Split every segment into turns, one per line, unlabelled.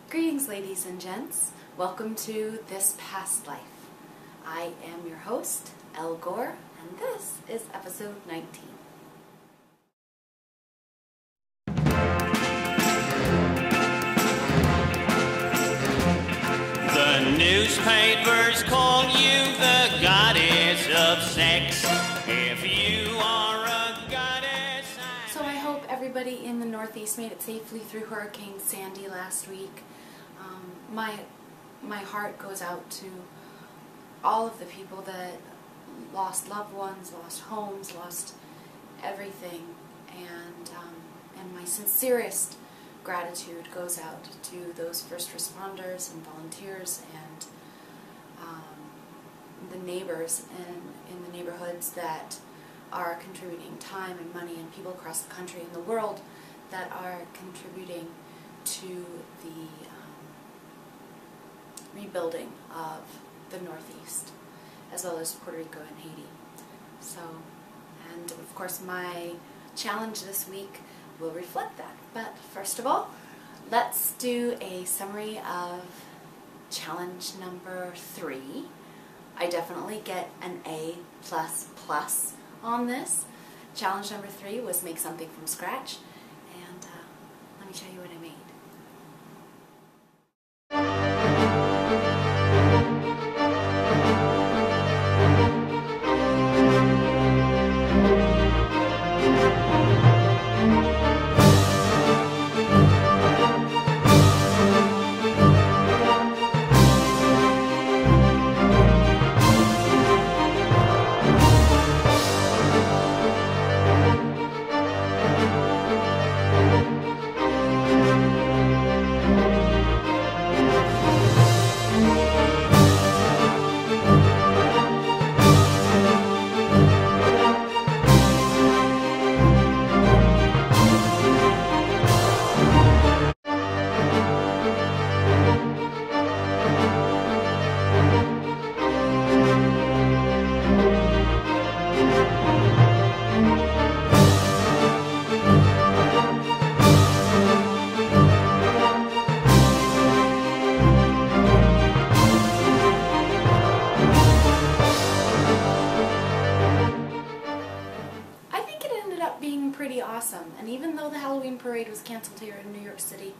Greetings, ladies and gents. Welcome to This Past Life. I am your host, Elle Gore, and this is episode 19.
The newspapers call you the goddess of sex. If you are a goddess...
So I hope everybody in the Northeast made it safely through Hurricane Sandy last week. My heart goes out to all of the people that lost loved ones, lost homes, lost everything, and my sincerest gratitude goes out to those first responders and volunteers and the neighbors in the neighborhoods that are contributing time and money, and people across the country and the world that are contributing to the rebuilding of the Northeast, as well as Puerto Rico and Haiti. So, and of course my challenge this week will reflect that. But first of all, let's do a summary of challenge number 3. I definitely get an A++ on this. Challenge number 3 was make something from scratch, and let me show you what I made. Pretty awesome, and even though the Halloween parade was canceled here in New York City,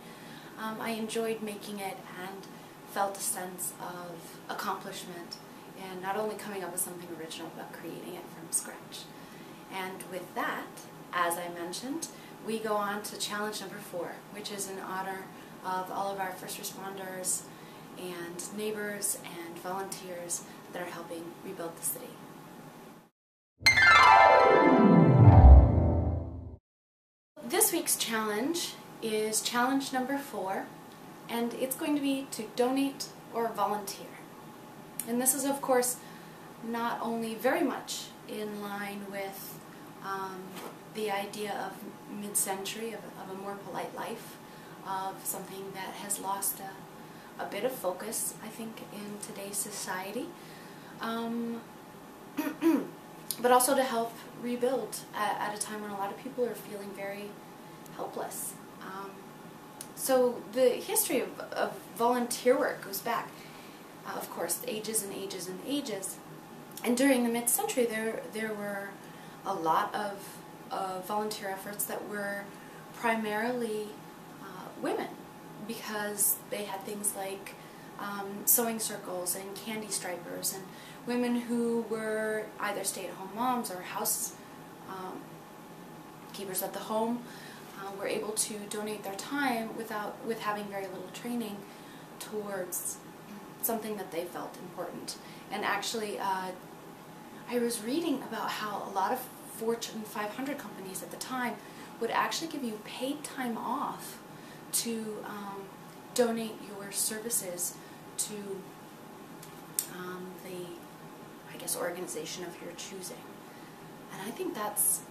I enjoyed making it and felt a sense of accomplishment in not only coming up with something original but creating it from scratch. And with that, as I mentioned, we go on to challenge number 4, which is in honor of all of our first responders and neighbors and volunteers that are helping rebuild the city. This week's challenge is challenge number 4, and it's going to be to donate or volunteer. And this is, of course, not only very much in line with the idea of mid-century, of a more polite life, of something that has lost a bit of focus, I think, in today's society, but also to help rebuild at a time when a lot of people are feeling very helpless. So the history of volunteer work goes back, of course, ages and ages and ages. And during the mid-century, there were a lot of volunteer efforts that were primarily women, because they had things like sewing circles and candy stripers, and women who were either stay-at-home moms or house keepers at the home were able to donate their time with having very little training towards something that they felt important. And actually, I was reading about how a lot of Fortune 500 companies at the time would actually give you paid time off to donate your services to the, I guess, organization of your choosing. And I think that's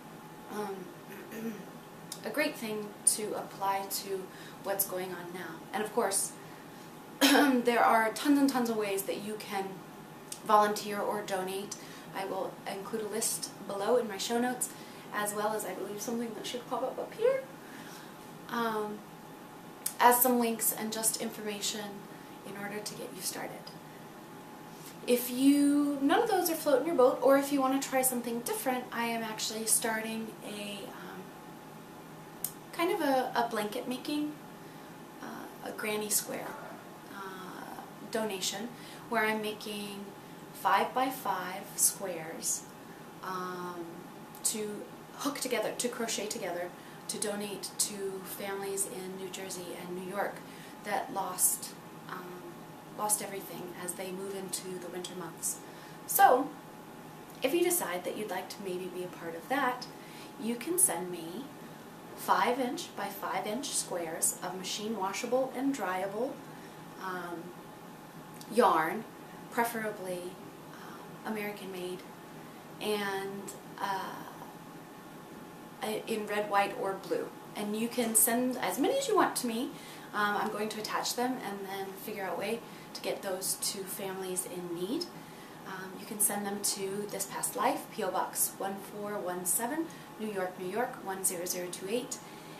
a great thing to apply to what's going on now. And of course, there are tons and tons of ways that you can volunteer or donate. I will include a list below in my show notes, as well as I believe something that should pop up here. as some links and just information in order to get you started. If none of those are floating your boat, or if you want to try something different, I am actually starting a kind of a blanket making, a granny square donation, where I'm making 5x5 squares to hook together, to crochet together, to donate to families in New Jersey and New York that lost everything as they move into the winter months. So, if you decide that you'd like to maybe be a part of that, you can send me 5" by 5" squares of machine washable and dryable yarn, preferably American made, and in red, white, or blue. And you can send as many as you want to me. I'm going to attach them and then figure out a way to get those to families in need. You can send them to This Past Life, P.O. Box 1417, New York, New York 10028.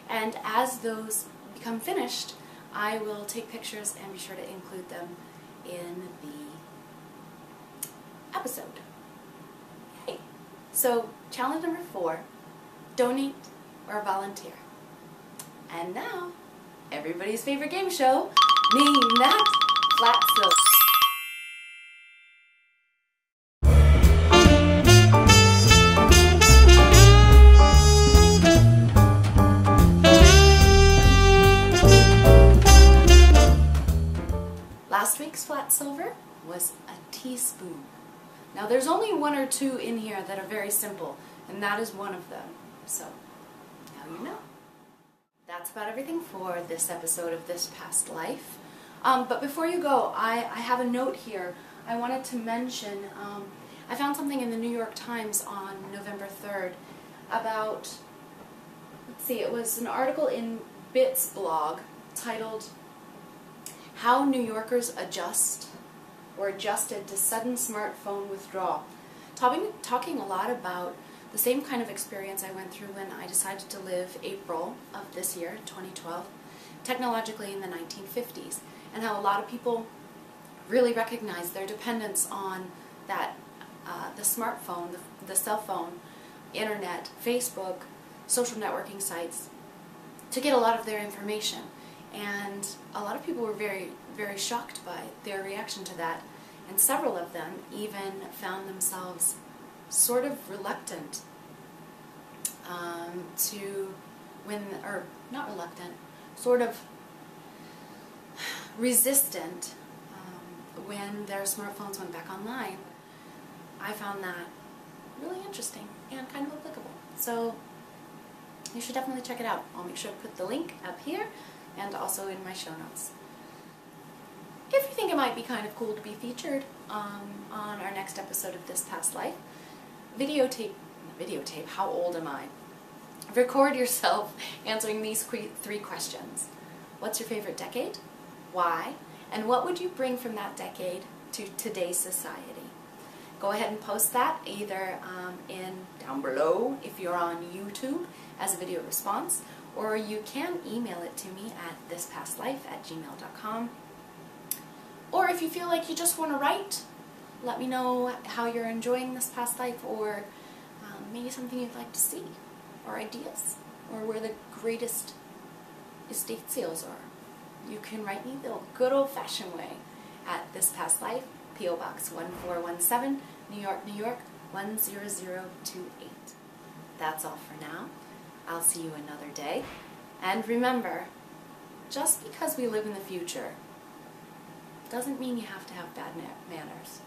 And as those become finished, I will take pictures and be sure to include them in the episode. Yay! So, challenge number 4, donate or volunteer. And now, everybody's favorite game show, Name That Flat Silver. Last week's flat silver was a teaspoon. Now there's only 1 or 2 in here that are very simple, and that is one of them. So, now you know. That's about everything for this episode of This Past Life. But before you go, I have a note here. I wanted to mention, I found something in the New York Times on November 3rd about, let's see, it was an article in Bit's blog titled, How New Yorkers Adjust or Adjusted to Sudden Smartphone Withdrawal. Talking a lot about the same kind of experience I went through when I decided to live April of this year, 2012, technologically in the 1950s, and how a lot of people really recognize their dependence on that, the smartphone, the cell phone, internet, Facebook, social networking sites, to get a lot of their information. And a lot of people were very, very shocked by their reaction to that, and several of them even found themselves sort of reluctant not reluctant, sort of resistant when their smartphones went back online. I found that really interesting and kind of applicable. So you should definitely check it out. I'll make sure to put the link up here and also in my show notes. If you think it might be kind of cool to be featured on our next episode of This Past Life, videotape, how old am I? Record yourself answering these 3 questions. What's your favorite decade? Why? And what would you bring from that decade to today's society? Go ahead and post that either down below if you're on YouTube as a video response, or you can email it to me at thispastlife@gmail.com. Or if you feel like you just want to write, let me know how you're enjoying This Past Life, or maybe something you'd like to see, or ideas, or where the greatest estate sales are. You can write me the good old-fashioned way at This Past Life, P.O. Box 1417, New York, New York 10028. That's all for now. I'll see you another day. And remember, just because we live in the future doesn't mean you have to have bad manners.